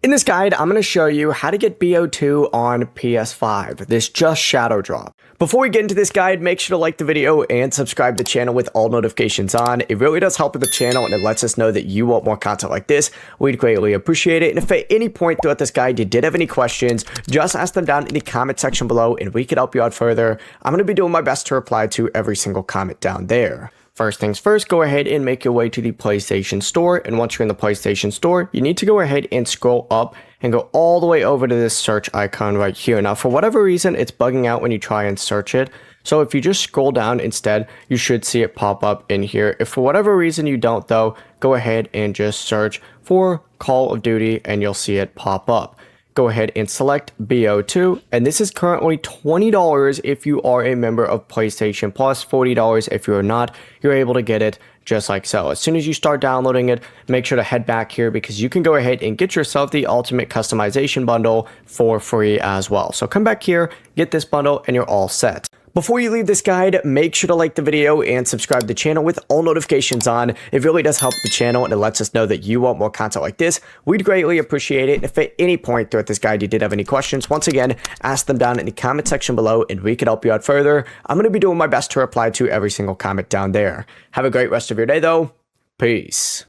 In this guide, I'm going to show you how to get BO2 on PS5. This just shadow drop. Before we get into this guide, make sure to like the video and subscribe to the channel with all notifications on. It really does help with the channel and it lets us know that you want more content like this. We'd greatly appreciate it. And if at any point throughout this guide you did have any questions, just ask them down in the comment section below and we could help you out further. I'm going to be doing my best to reply to every single comment down there. First things first, go ahead and make your way to the PlayStation Store. And once you're in the PlayStation Store, you need to go ahead and scroll up and go all the way over to this search icon right here. Now, for whatever reason, it's bugging out when you try and search it. So if you just scroll down instead, you should see it pop up in here. If for whatever reason you don't though, go ahead and just search for Call of Duty and you'll see it pop up. Go ahead and select BO2, and this is currently $20 if you are a member of PlayStation Plus, $40 if you're not. You're able to get it just like so. As soon as you start downloading it, make sure to head back here because you can go ahead and get yourself the Ultimate Customization Bundle for free as well. So come back here, get this bundle, and you're all set. Before you leave this guide, make sure to like the video and subscribe to the channel with all notifications on. It really does help the channel and it lets us know that you want more content like this. We'd greatly appreciate it. And if at any point throughout this guide you did have any questions, once again, ask them down in the comment section below and we can help you out further. I'm going to be doing my best to reply to every single comment down there. Have a great rest of your day though. Peace.